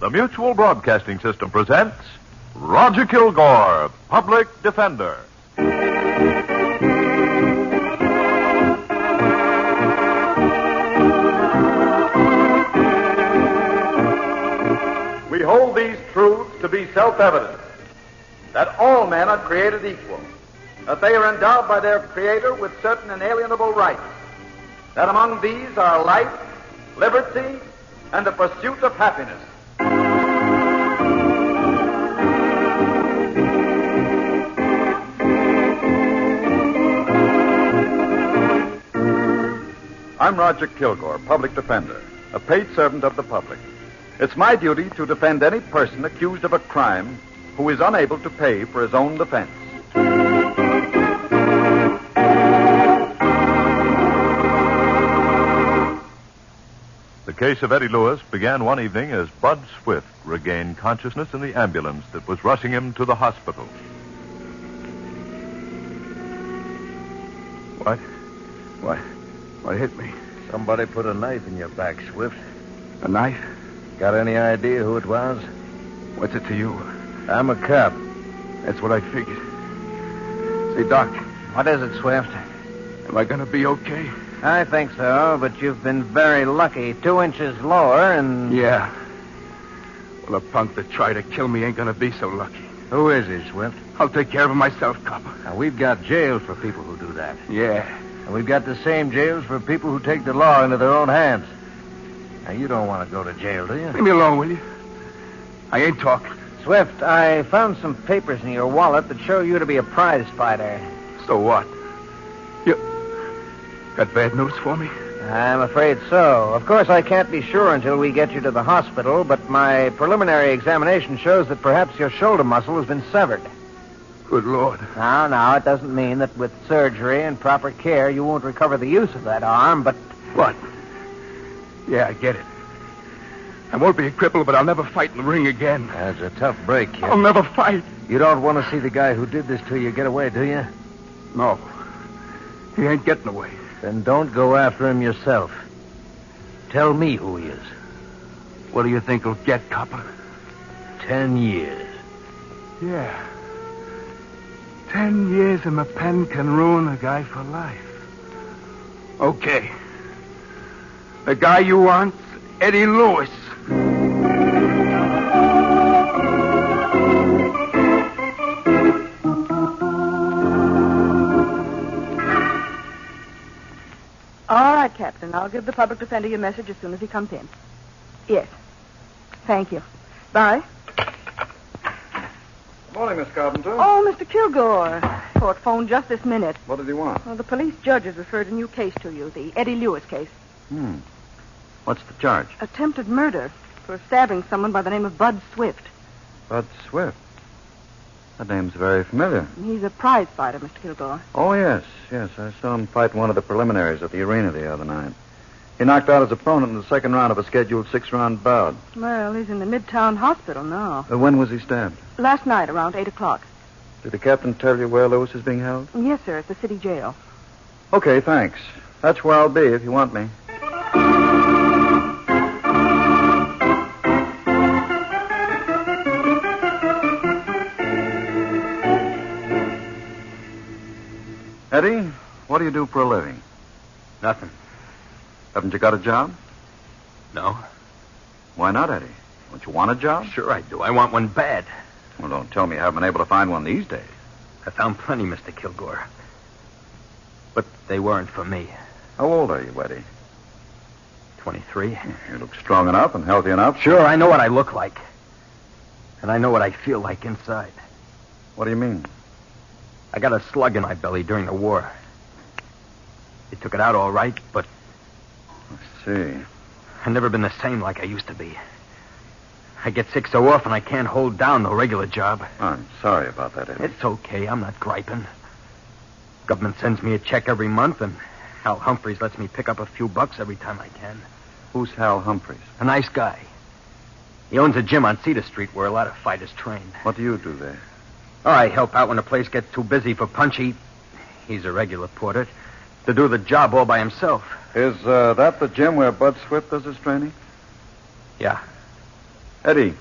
The Mutual Broadcasting System presents Roger Kilgore, Public Defender. We hold these truths to be self-evident, that all men are created equal, that they are endowed by their Creator with certain inalienable rights, that among these are life, liberty, and the pursuit of happiness. I'm Roger Kilgore, Public Defender, a paid servant of the public. It's my duty to defend any person accused of a crime who is unable to pay for his own defense. The case of Eddie Lewis began one evening as Bud Swift regained consciousness in the ambulance that was rushing him to the hospital. What hit me? Somebody put a knife in your back, Swift. A knife? Got any idea who it was? What's it to you? I'm a cop. That's what I figured. Say, Doc, What is it, Swift? am I going to be okay? I think so, but you've been very lucky. 2 inches lower and... Yeah. Well, a punk that tried to kill me ain't going to be so lucky. Who is he, Swift? I'll take care of him myself, copper. Now, we've got jails for people who do that. Yeah. And we've got the same jails for people who take the law into their own hands. Now, you don't want to go to jail, do you? Leave me alone, will you? I ain't talking. Swift, I found some papers in your wallet that show you to be a prize fighter. So what? You got bad news for me? I'm afraid so. Of course, I can't be sure until we get you to the hospital, but my preliminary examination shows that perhaps your shoulder muscle has been severed. Good Lord. Now, it doesn't mean that with surgery and proper care you won't recover the use of that arm, but... What? Yeah, I get it. I won't be a cripple, but I'll never fight in the ring again. That's a tough break, kid. I'll never fight. You don't want to see the guy who did this to you get away, do you? No. He ain't getting away. Then don't go after him yourself. Tell me who he is. What do you think he'll get, copper? 10 years. Yeah. 10 years in the pen can ruin a guy for life. Okay. The guy you want's Eddie Lewis. All right, Captain. I'll give the public defender your message as soon as he comes in. Yes. Thank you. Bye. Morning, Miss Carpenter. Oh, Mr. Kilgore. Court phoned just this minute. What did he want? Well, the police judge has referred a new case to you, the Eddie Lewis case. What's the charge? Attempted murder for stabbing someone by the name of Bud Swift. Bud Swift. That name's very familiar. He's a prize fighter, Mr. Kilgore. Oh, yes. I saw him fight one of the preliminaries at the arena the other night. He knocked out his opponent in the second round of a scheduled 6-round bout. Well, he's in the Midtown Hospital now. When was he stabbed? Last night, around 8 o'clock. Did the captain tell you where Lewis is being held? Yes, sir, at the city jail. Okay, thanks. That's where I'll be if you want me. Eddie, what do you do for a living? Nothing. Haven't you got a job? No? Why not, Eddie? Don't you want a job? Sure I do. I want one bad. Well, don't tell me you haven't been able to find one these days. I found plenty, Mr. Kilgore. But they weren't for me. How old are you, Eddie? 23. You look strong enough and healthy enough. Sure, I know what I look like. And I know what I feel like inside. What do you mean? I got a slug in my belly during the war. They took it out all right, but I see. I've never been the same like I used to be. I get sick so often I can't hold down no regular job. I'm sorry about that, Eddie. It's okay. I'm not griping. Government sends me a check every month, and Hal Humphreys lets me pick up a few bucks every time I can. Who's Hal Humphreys? A nice guy. He owns a gym on Cedar Street where a lot of fighters train. What do you do there? Oh, I help out when the place gets too busy for Punchy. He's a regular porter. To do the job all by himself. Is that the gym where Bud Swift does his training? Yeah. Eddie,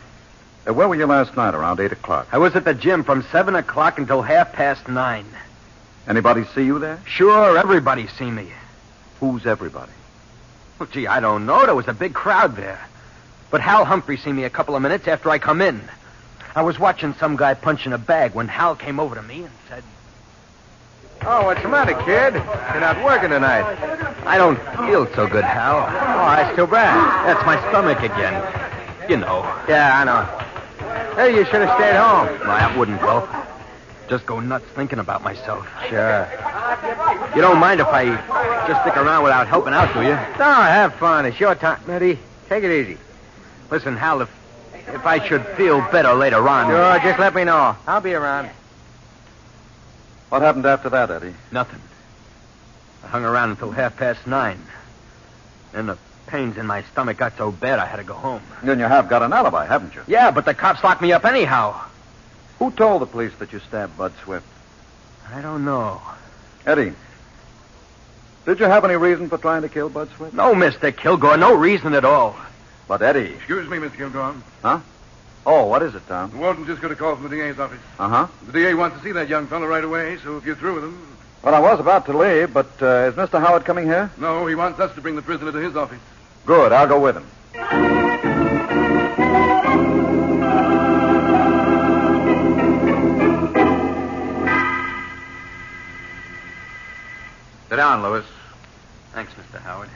where were you last night around 8 o'clock? I was at the gym from 7 o'clock until 9:30. Anybody see you there? Sure, everybody seen me. Who's everybody? Well, gee, I don't know. There was a big crowd there. But Hal Humphrey seen me a couple of minutes after I come in. I was watching some guy punching a bag when Hal came over to me and said, Oh, what's the matter, kid? You're not working tonight. I don't feel so good, Hal. Oh, that's too bad. That's my stomach again. You know. Yeah, I know. Hey, you should have stayed home. Well, that wouldn't help. Just go nuts thinking about myself. Sure. You don't mind if I just stick around without helping out, do you? No, have fun. It's your time, Eddie. Take it easy. Listen, Hal, if I should feel better later on... Sure, just let me know. I'll be around. What happened after that, Eddie? Nothing. I hung around until 9:30. Then the pains in my stomach got so bad I had to go home. Then you have got an alibi, haven't you? Yeah, but the cops locked me up anyhow. Who told the police that you stabbed Bud Swift? I don't know. Eddie, did you have any reason for trying to kill Bud Swift? No, Mr. Kilgore, no reason at all. But, Eddie... Excuse me, Mr. Kilgore. Huh? Oh, what is it, Tom? The warden just got a call from the DA's office. Uh-huh. The DA wants to see that young fellow right away, so if you're through with him... Well, I was about to leave, but is Mr. Howard coming here? No, he wants us to bring the prisoner to his office. Good, I'll go with him. Sit down, Lewis. Thanks, Mr. Howard.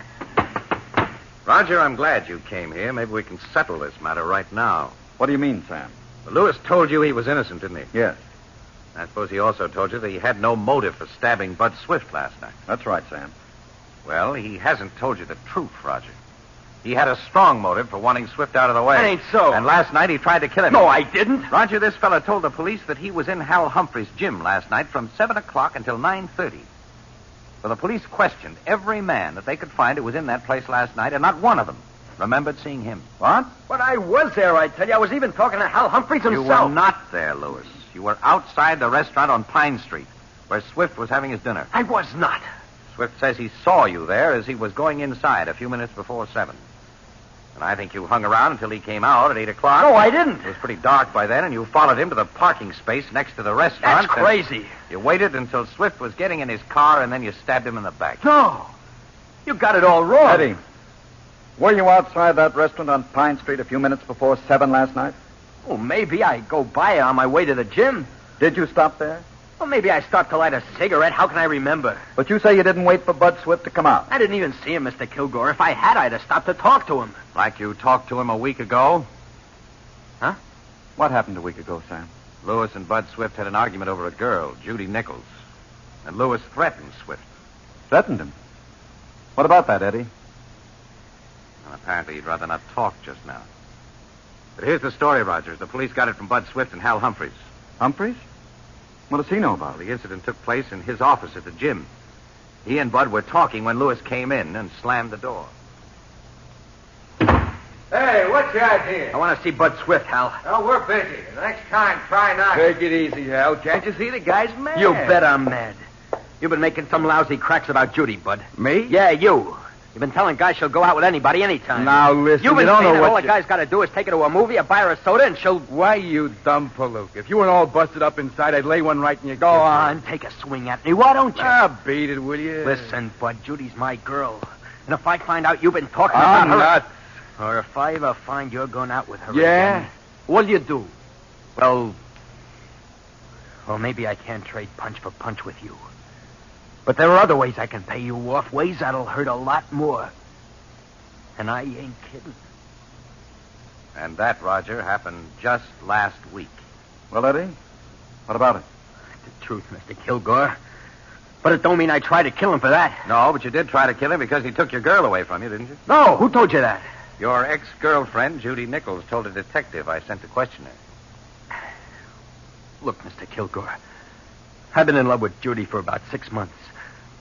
Roger, I'm glad you came here. Maybe we can settle this matter right now. What do you mean, Sam? Well, Lewis told you he was innocent, didn't he? Yes, I suppose he also told you that he had no motive for stabbing Bud Swift last night. that's right, Sam. Well, he hasn't told you the truth, Roger. He had a strong motive for wanting Swift out of the way. That ain't so. And last night he tried to kill him. No, I didn't. Roger, this fella told the police that he was in Hal Humphrey's gym last night from 7 o'clock until 9:30. So the police questioned every man that they could find who was in that place last night, and not one of them remembered seeing him. What? But I was there, I tell you. I was even talking to Hal Humphreys You himself. were not there, Lewis. You were outside the restaurant on Pine Street, where Swift was having his dinner. I was not. Swift says he saw you there as he was going inside a few minutes before 7. And I think you hung around until he came out at 8 o'clock. No, I didn't. It was pretty dark by then, and you followed him to the parking space next to the restaurant. That's crazy. You waited until Swift was getting in his car, and then you stabbed him in the back. No. You got it all wrong. Eddie, were you outside that restaurant on Pine Street a few minutes before 7 last night? Oh, maybe I go by it on my way to the gym. Did you stop there? Well, maybe I stopped to light a cigarette. How can I remember? But you say you didn't wait for Bud Swift to come out. I didn't even see him, Mr. Kilgore. If I had, I'd have stopped to talk to him. Like you talked to him a week ago? Huh? What happened a week ago, Sam? Lewis and Bud Swift had an argument over a girl, Judy Nichols. And Lewis threatened Swift. Threatened him. What about that, Eddie? And apparently he'd rather not talk just now. But here's the story, Rogers. The police got it from Bud Swift and Hal Humphreys. Humphreys? What does he know about Well, it? the incident took place in his office at the gym. He and Bud were talking when Lewis came in and slammed the door. Hey, what's your idea? I want to see Bud Swift, Hal. Oh, we're busy. The next time, try not. Take it easy, Hal. Can't you see the guy's mad? You bet I'm mad. You've been making some lousy cracks about Judy, Bud. Me? Yeah, you. You've been telling guys she'll go out with anybody anytime. Now, listen, You've been you don't saying know that what all the guy's got to do is take her to a movie or buy her a soda and she'll... Why, you dumb palook. If you weren't all busted up inside, I'd lay one right in your... Go on, take a swing at me. Why don't you? Beat it, will you? Listen, Bud, Judy's my girl. And if I find out you've been talking about I'm her... not. Or if I ever find you're going out with her Yeah? again, what'll you do? Well, maybe I can't trade punch for punch with you. But there are other ways I can pay you off, ways that'll hurt a lot more. And I ain't kidding. And that, Roger, happened just last week. Well, Eddie, what about it? The truth, Mr. Kilgore. But it don't mean I tried to kill him for that. No, but you did try to kill him because he took your girl away from you, didn't you? No, who told you that? Your ex-girlfriend, Judy Nichols, told a detective I sent to question her. Look, Mr. Kilgore, I've been in love with Judy for about 6 months.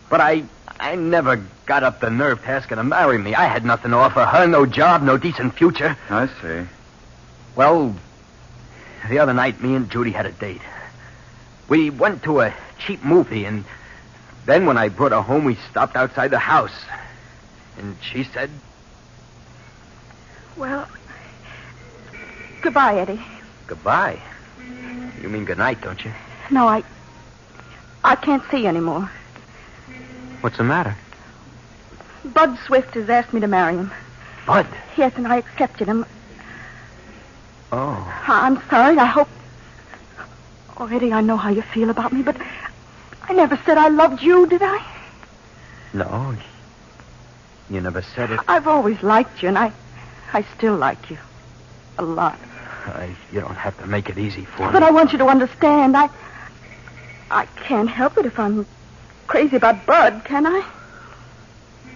But I never got up the nerve to ask her to marry me. I had nothing to offer her, no job, no decent future. I see. Well, the other night, me and Judy had a date. We went to a cheap movie, and then when I brought her home, we stopped outside the house. And she said... Well, Goodbye, Eddie. Goodbye. You mean good night, don't you? No, I can't see you anymore. What's the matter? Bud Swift has asked me to marry him. Bud? Yes, and I accepted him. Oh. I'm sorry. I hope... Oh, Eddie, I know how you feel about me, but I never said I loved you, did I? No. You never said it. I've always liked you, and I still like you. A lot. You don't have to make it easy for me. But I want you to understand. I can't help it if I'm crazy about Bud, can I?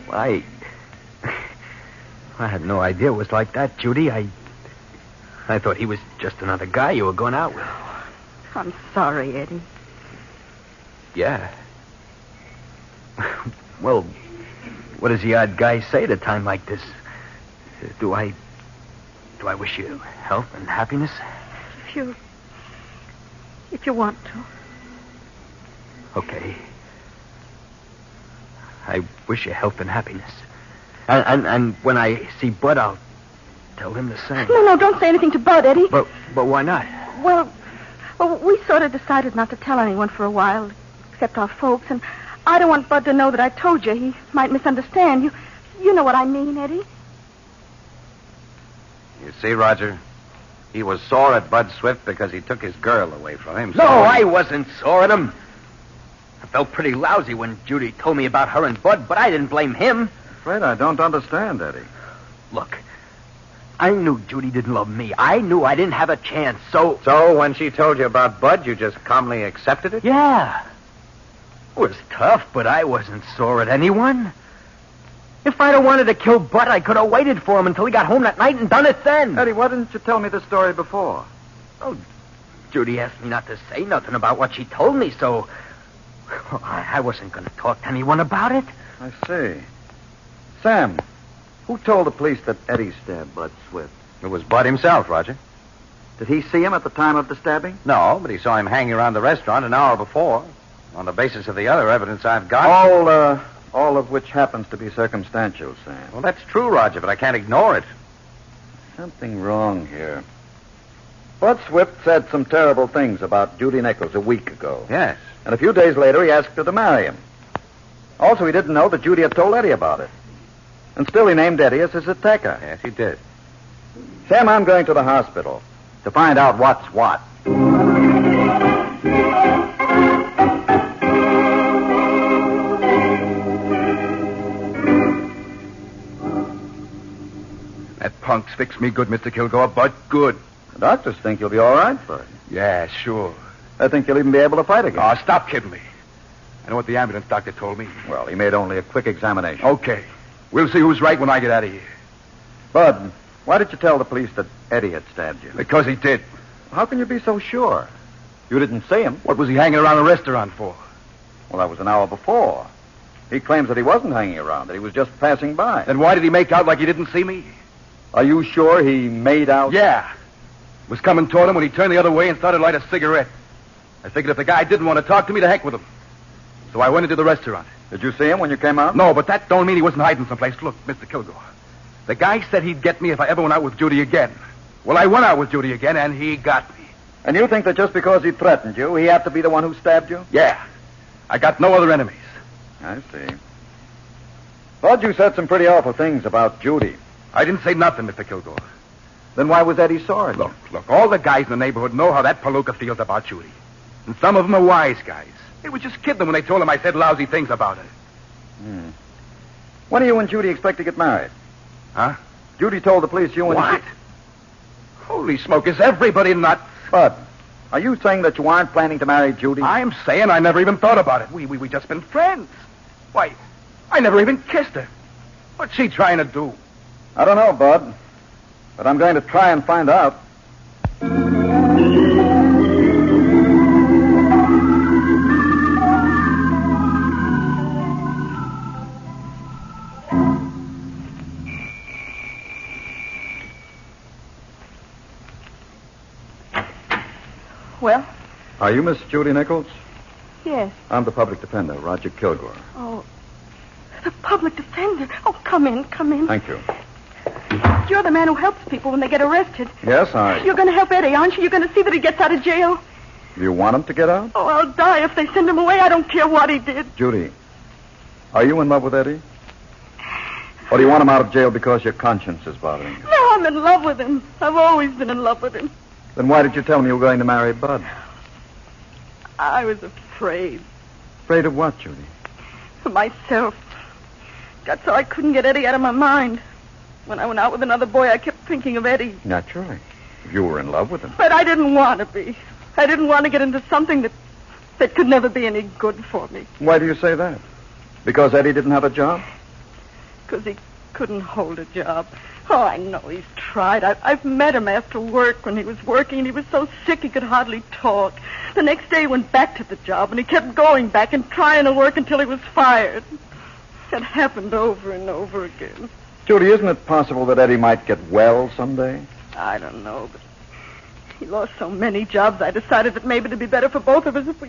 Well, I had no idea it was like that, Judy. I thought he was just another guy you were going out with. I'm sorry, Eddie. Yeah. Well, what does the odd guy say at a time like this? Do I wish you health and happiness? If you want to. Okay. I wish you health and happiness. And when I see Bud, I'll tell him the same. No, don't say anything to Bud, Eddie. But why not? Well, we sort of decided not to tell anyone for a while, except our folks, and I don't want Bud to know that I told you. He might misunderstand. You know what I mean, Eddie? You see, Roger, he was sore at Bud Swift because he took his girl away from him. No, I wasn't sore at him. I felt pretty lousy when Judy told me about her and Bud, but I didn't blame him. Afraid I don't understand, Eddie. Look, I knew Judy didn't love me. I knew I didn't have a chance, so... So when she told you about Bud, you just calmly accepted it? Yeah. It was tough, but I wasn't sore at anyone. If I'd have wanted to kill Bud, I could have waited for him until he got home that night and done it then. Eddie, why didn't you tell me the story before? Oh, Judy asked me not to say nothing about what she told me, so... I wasn't going to talk to anyone about it. I see. Sam, who told the police that Eddie stabbed Bud Swift? It was Bud himself, Roger. Did he see him at the time of the stabbing? No, but he saw him hanging around the restaurant an hour before. On the basis of the other evidence I've got... All of which happens to be circumstantial, Sam. Well, that's true, Roger, but I can't ignore it. Something wrong here. Bud Swift said some terrible things about Judy Nichols a week ago. Yes. And a few days later, he asked her to marry him. Also, he didn't know that Judy had told Eddie about it. And still, he named Eddie as his attacker. Yes, he did. Sam, I'm going to the hospital to find out what's what. That punk's fixed me good, Mr. Kilgore, but good. The doctors think you'll be all right, Bud. Yeah, sure. I think you'll even be able to fight again. Oh, stop kidding me. I know what the ambulance doctor told me. Well, he made only a quick examination. Okay. We'll see who's right when I get out of here. Bud, why did you tell the police that Eddie had stabbed you? Because he did. How can you be so sure? You didn't see him. What was he hanging around the restaurant for? Well, that was an hour before. He claims that he wasn't hanging around, that he was just passing by. Then why did he make out like he didn't see me? Are you sure he made out? Yeah. Was coming toward him when he turned the other way and started to light a cigarette. I figured if the guy didn't want to talk to me, to heck with him. So I went into the restaurant. Did you see him when you came out? No, but that don't mean he wasn't hiding someplace. Look, Mr. Kilgore, the guy said he'd get me if I ever went out with Judy again. Well, I went out with Judy again, and he got me. And you think that just because he threatened you, he had to be the one who stabbed you? Yeah. I got no other enemies. I see. Bud, you said some pretty awful things about Judy. I didn't say nothing, Mr. Kilgore. Then why was Eddie sore at you? Look, all the guys in the neighborhood know how that palooka feels about Judy. And some of them are wise guys. They were just kidding when they told him I said lousy things about her. When do you and Judy expect to get married? Huh? Judy told the police you and... What? Holy smoke, is everybody nuts? Bud, are you saying that you aren't planning to marry Judy? I'm saying I never even thought about it. We just been friends. Why, I never even kissed her. What's she trying to do? I don't know, Bud. But I'm going to try and find out. Well? Are you Miss Judy Nichols? Yes. I'm the public defender, Roger Kilgore. Oh, the public defender. Oh, come in. Thank you. You're the man who helps people when they get arrested. Yes, You're going to help Eddie, aren't you? You're going to see that he gets out of jail? Do you want him to get out? Oh, I'll die if they send him away. I don't care what he did. Judy, are you in love with Eddie? Or do you want him out of jail because your conscience is bothering you? No, I'm in love with him. I've always been in love with him. Then why did you tell me you were going to marry Bud? I was afraid. Afraid of what, Judy? For myself. Got so I couldn't get Eddie out of my mind. When I went out with another boy, I kept thinking of Eddie. Naturally. You were in love with him. But I didn't want to be. I didn't want to get into something that could never be any good for me. Why do you say that? Because Eddie didn't have a job? Because he couldn't hold a job. Oh, I know he's tried. I've met him after work when he was working, and he was so sick he could hardly talk. The next day he went back to the job, and he kept going back and trying to work until he was fired. It happened over and over again. Judy, isn't it possible that Eddie might get well someday? I don't know, but he lost so many jobs, I decided that maybe it'd be better for both of us if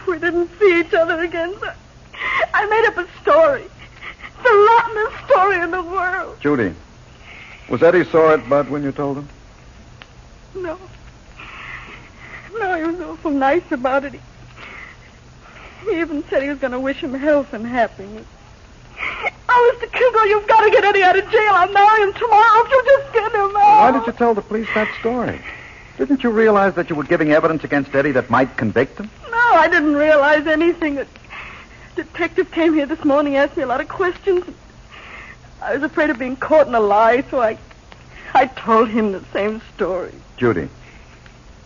we didn't see each other again. So I made up a story. The rottenest story in the world. Judy, was Eddie sore at Bud when you told him? No. No, he was awful nice about it. He even said he was going to wish him health and happiness. Oh, Mr. Kilgore, you've got to get Eddie out of jail. I'll marry him tomorrow if you'll just get him out. Why did you tell the police that story? Didn't you realize that you were giving evidence against Eddie that might convict him? No, I didn't realize anything. The detective came here this morning, asked me a lot of questions. I was afraid of being caught in a lie, so I told him the same story. Judy,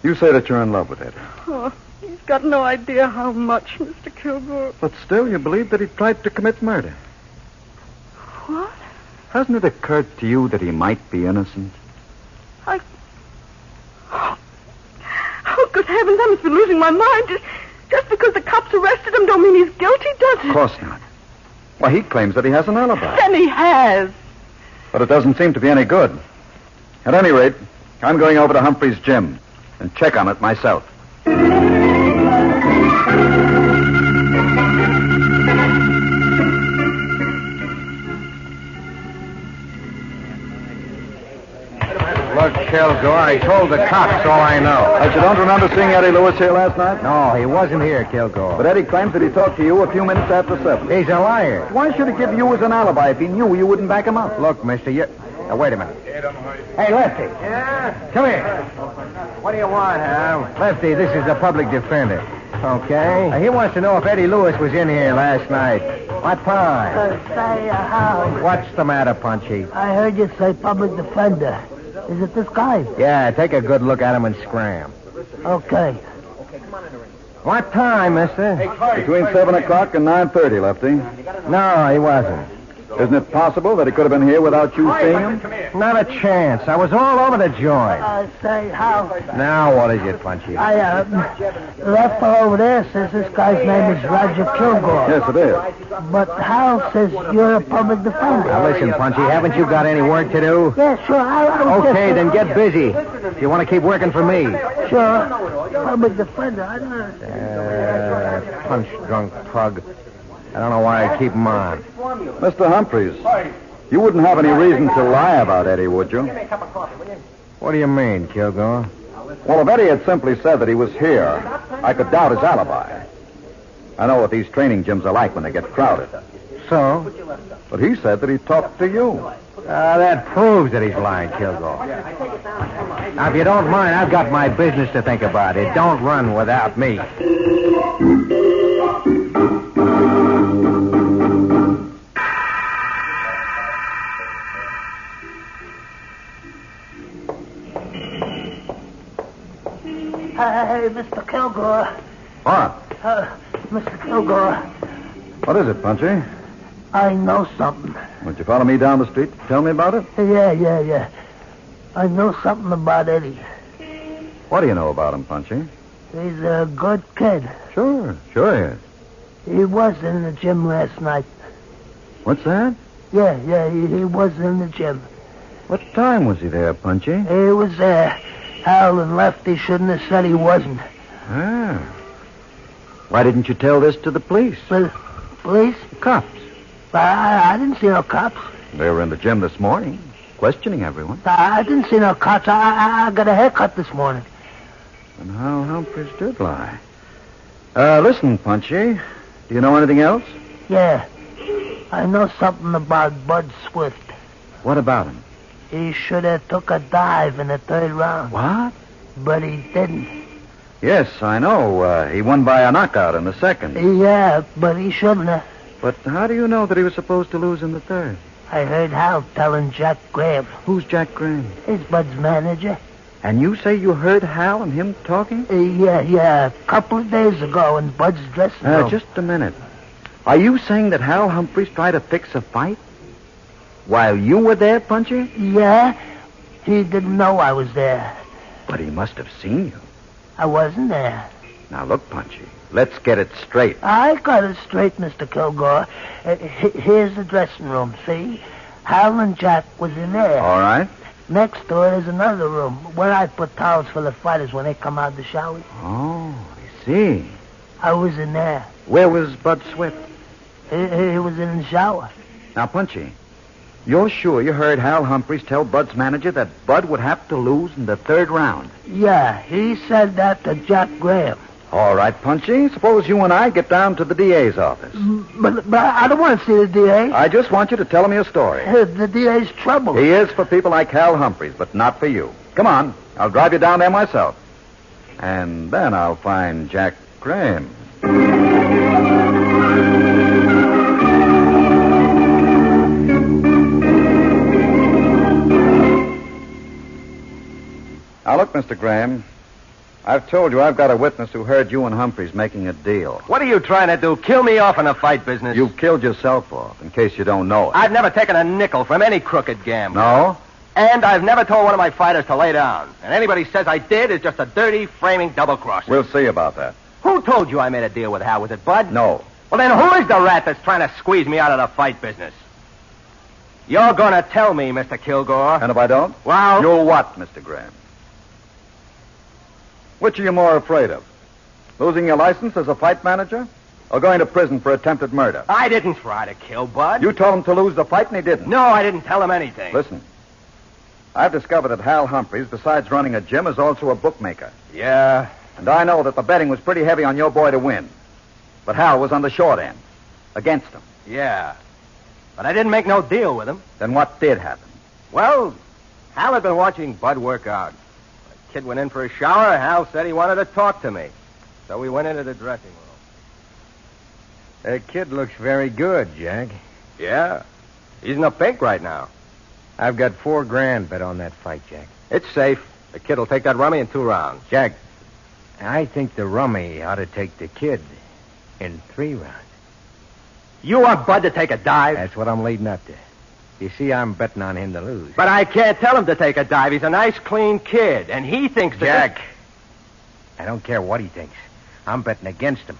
you say that you're in love with Eddie. Oh, he's got no idea how much, Mr. Kilgore. But still, you believe that he tried to commit murder. What? Hasn't it occurred to you that he might be innocent? Oh, good heavens, I must be losing my mind. Just because the cops arrested him don't mean he's guilty, does it? Of course not. Why, he claims that he has an alibi. And he has. But it doesn't seem to be any good. At any rate, I'm going over to Humphrey's gym and check on it myself. Look, Kilgore, I told the cops all I know. But you don't remember seeing Eddie Lewis here last night? No, he wasn't here, Kilgore. But Eddie claims that he talked to you a few minutes after 7. He's a liar. Why should he give you as an alibi if he knew you wouldn't back him up? Look, mister, you... Now, wait a minute. Hey, Lefty. Yeah? Come here. What do you want, Hal? Lefty, this is the public defender. Okay. He wants to know if Eddie Lewis was in here last night. What time? Say, Hal, What's the matter, Punchy? I heard you say public defender. Is it this guy? Yeah, take a good look at him and scram. Okay. What time, mister? Between 7 o'clock and 9:30, Lefty. No, he wasn't. Isn't it possible that he could have been here without you seeing him? Not a chance. I was all over the joint. Say, Hal, Now what is it, Punchy? that fellow over there says this guy's name is Roger Kilgore. Yes, it is. But Hal says you're a public defender. Now listen, Punchy, haven't you got any work to do? Yeah, sure. I was Okay, just, then get busy. If you want to keep working for me. Sure. Public defender. I don't know. Punch-drunk pug. I don't know why I keep him on. Mr. Humphreys, you wouldn't have any reason to lie about Eddie, would you? What do you mean, Kilgore? Well, if Eddie had simply said that he was here, I could doubt his alibi. I know what these training gyms are like when they get crowded. So? But he said that he talked to you. That proves that he's lying, Kilgore. Now, if you don't mind, I've got my business to think about. It don't run without me. Hey, Mr. Kilgore. What? Mr. Kilgore, What is it, Punchy? I know something. Would you follow me down the street to tell me about it? Yeah. I know something about Eddie. What do you know about him, Punchy? He's a good kid. Sure he is. He was in the gym last night. What's that? Yeah, he was in the gym. What time was he there, Punchy? He was there. Hal and Lefty shouldn't have said he wasn't. Ah. Why didn't you tell this to the police? But police? Cops. I didn't see no cops. They were in the gym this morning, questioning everyone. I didn't see no cops. I got a haircut this morning. And Hal Humphreys did lie. Listen, Punchy, do you know anything else? Yeah. I know something about Bud Swift. What about him? He should have took a dive in the third round. What? But he didn't. Yes, I know. He won by a knockout in the second. Yeah, but he shouldn't have. But how do you know that he was supposed to lose in the third? I heard Hal telling Jack Graham. Who's Jack Graham? He's Bud's manager. And you say you heard Hal and him talking? Yeah. A couple of days ago in Bud's dressing room. Just a minute. Are you saying that Hal Humphreys tried to fix a fight? While you were there, Punchy? Yeah. He didn't know I was there. But he must have seen you. I wasn't there. Now, look, Punchy. Let's get it straight. I got it straight, Mr. Kilgore. Here's the dressing room, see? Hal and Jack was in there. All right. Next door is another room where I put towels for the fighters when they come out of the shower. Oh, I see. I was in there. Where was Bud Swift? He was in the shower. Now, Punchy, you're sure you heard Hal Humphreys tell Bud's manager that Bud would have to lose in the third round? Yeah, he said that to Jack Graham. All right, Punchy. Suppose you and I get down to the DA's office. But I don't want to see the DA. I just want you to tell him your story. The DA's trouble. He is for people like Hal Humphreys, but not for you. Come on. I'll drive you down there myself. And then I'll find Jack Graham. Now, look, Mr. Graham. I've told you I've got a witness who heard you and Humphreys making a deal. What are you trying to do? Kill me off in a fight business? You've killed yourself off, in case you don't know it. I've never taken a nickel from any crooked gambler. No? And I've never told one of my fighters to lay down. And anybody says I did is just a dirty, framing double-crosser. We'll see about that. Who told you I made a deal with Hal? Was it Bud? No. Well, then who is the rat that's trying to squeeze me out of the fight business? You're going to tell me, Mr. Kilgore. And if I don't? Well... You'll what, Mr. Graham? Which are you more afraid of? Losing your license as a fight manager? Or going to prison for attempted murder? I didn't try to kill Bud. You told him to lose the fight and he didn't. No, I didn't tell him anything. Listen. I've discovered that Hal Humphreys, besides running a gym, is also a bookmaker. Yeah. And I know that the betting was pretty heavy on your boy to win. But Hal was on the short end. Against him. Yeah. But I didn't make no deal with him. Then what did happen? Well, Hal had been watching Bud work out. The kid went in for a shower. Hal said he wanted to talk to me. So we went into the dressing room. That kid looks very good, Jack. Yeah. He's in the pink right now. I've got $4,000 bet on that fight, Jack. It's safe. The kid will take that rummy in 2 rounds. Jack, I think the rummy ought to take the kid in 3 rounds. You want Bud to take a dive? That's what I'm leading up to. You see, I'm betting on him to lose. But I can't tell him to take a dive. He's a nice, clean kid, and he thinks that... Jack, I don't care what he thinks. I'm betting against him.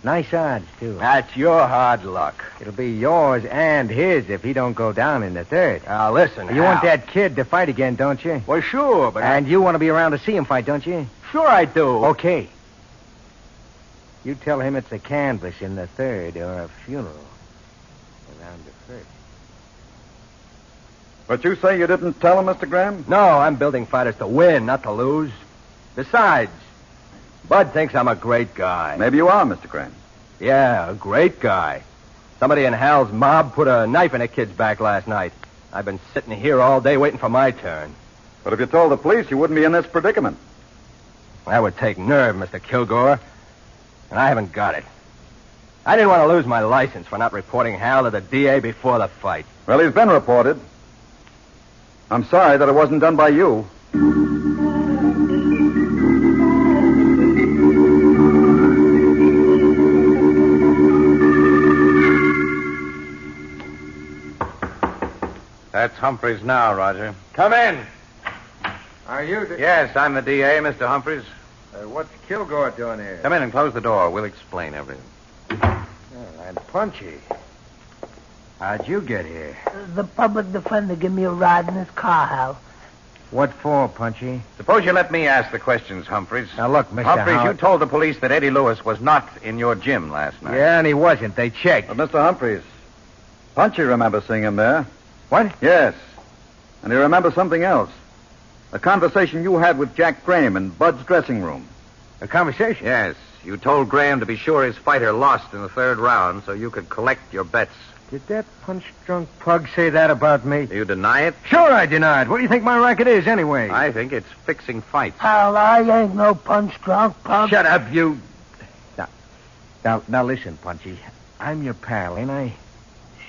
Nice odds, too. That's your hard luck. It'll be yours and his if he don't go down in the third. Now, listen, You want that kid to fight again, don't you? Well, sure, but... And you want to be around to see him fight, don't you? Sure I do. Okay. You tell him it's a canvas in the third or a funeral around the first. But you say you didn't tell him, Mr. Graham? No, I'm building fighters to win, not to lose. Besides, Bud thinks I'm a great guy. Maybe you are, Mr. Graham. Yeah, a great guy. Somebody in Hal's mob put a knife in a kid's back last night. I've been sitting here all day waiting for my turn. But if you told the police, you wouldn't be in this predicament. That would take nerve, Mr. Kilgore. And I haven't got it. I didn't want to lose my license for not reporting Hal to the DA before the fight. Well, he's been reported. I'm sorry that it wasn't done by you. That's Humphreys now, Roger. Come in. Are you... Yes, I'm the DA, Mr. Humphreys. what's Kilgore doing here? Come in and close the door. We'll explain everything. And Punchy. How'd you get here? The public defender gave me a ride in his car, Hal. What for, Punchy? Suppose you let me ask the questions, Humphreys. Now, look, Mr. Humphreys, Howard... you told the police that Eddie Lewis was not in your gym last night. Yeah, and he wasn't. They checked. But, Mr. Humphreys, Punchy remembers seeing him there. What? Yes. And he remembers something else. A conversation you had with Jack Graham in Bud's dressing room. A conversation? Yes. You told Graham to be sure his fighter lost in the third round so you could collect your bets. Did that punch-drunk pug say that about me? Do you deny it? Sure I deny it. What do you think my racket is, anyway? I think it's fixing fights. Hal, I ain't no punch-drunk pug. Shut up, you... Now listen, Punchy. I'm your pal, ain't I?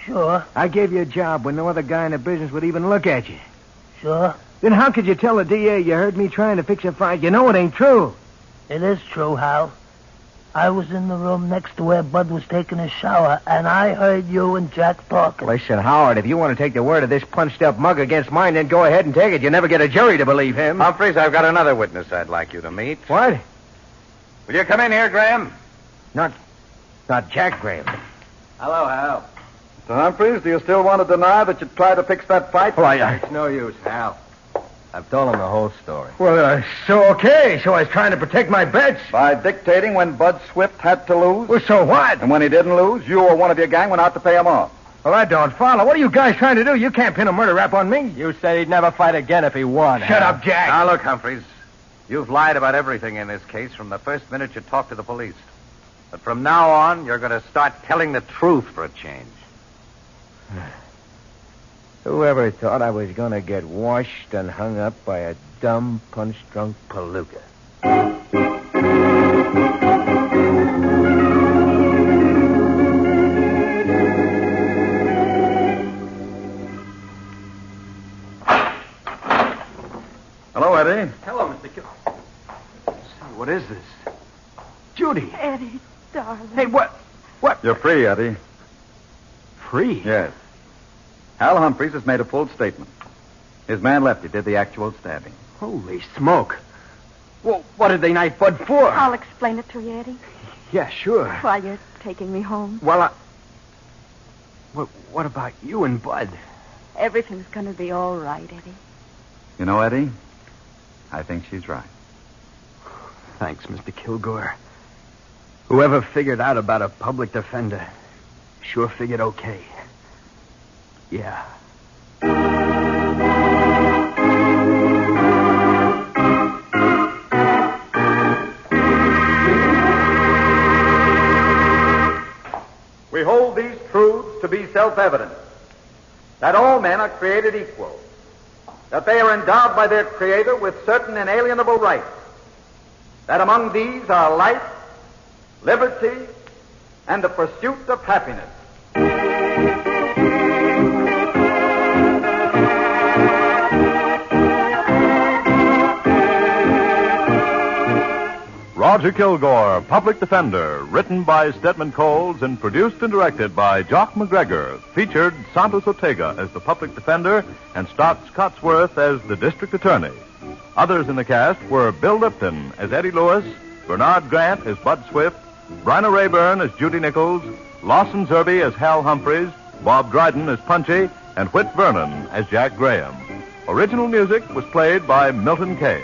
Sure, I gave you a job when no other guy in the business would even look at you. sure. Then how could you tell the DA you heard me trying to fix a fight? You know it ain't true. It is true, Hal. I was in the room next to where Bud was taking his shower, and I heard you and Jack talking. Listen, Howard, if you want to take the word of this punched-up mug against mine, then go ahead and take it. You never get a jury to believe him. Humphreys, I've got another witness I'd like you to meet. What? Will you come in here, Graham? Not Jack Graham. Hello, Hal. Mr. Humphreys, do you still want to deny that you tried to fix that fight? It's no use, Hal. I've told him the whole story. Well, so okay. So I was trying to protect my bets. By dictating when Bud Swift had to lose? Well, so what? And when he didn't lose, you or one of your gang went out to pay him off. Well, I don't follow. What are you guys trying to do? You can't pin a murder rap on me. You said he'd never fight again if he won. Shut up, Jack. Now, look, Humphreys. You've lied about everything in this case from the first minute you talked to the police. But from now on, you're going to start telling the truth for a change. Whoever thought I was going to get washed and hung up by a dumb, punch-drunk palooka? Hello, Eddie. Hello, Mr. Kilgore. Say, what is this? Judy. Eddie, darling. Hey, what? You're free, Eddie. Free? Yes. Hal Humphreys has made a full statement. His man Lefty did the actual stabbing. Holy smoke. Well, what did they knife Bud for? I'll explain it to you, Eddie, Yeah, sure. while you're taking me home. Well, what about you and Bud? Everything's going to be all right, Eddie. You know, Eddie, I think she's right. Thanks, Mr. Kilgore. Whoever figured out about a public defender sure figured okay. Yeah. We hold these truths to be self-evident, that all men are created equal, that they are endowed by their Creator with certain inalienable rights, that among these are life, liberty, and the pursuit of happiness. Roger Kilgore, Public Defender, written by Stedman Coles and produced and directed by Jock McGregor, featured Santos Ortega as the Public Defender and Stotts Cotsworth as the District Attorney. Others in the cast were Bill Lipton as Eddie Lewis, Bernard Grant as Bud Swift, Bryna Rayburn as Judy Nichols, Lawson Zerby as Hal Humphreys, Bob Dryden as Punchy, and Whit Vernon as Jack Graham. Original music was played by Milton Kay.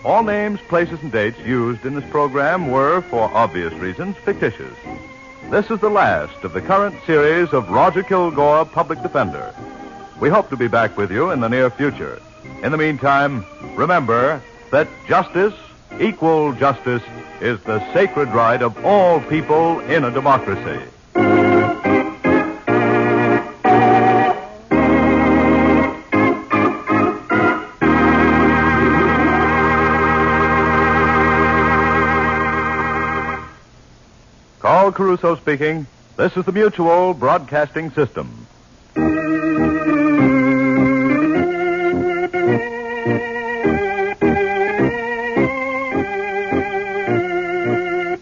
All names, places, and dates used in this program were, for obvious reasons, fictitious. This is the last of the current series of Roger Kilgore, Public Defender. We hope to be back with you in the near future. In the meantime, remember that justice, equal justice, is the sacred right of all people in a democracy. Carl Caruso speaking. This is the Mutual Broadcasting System.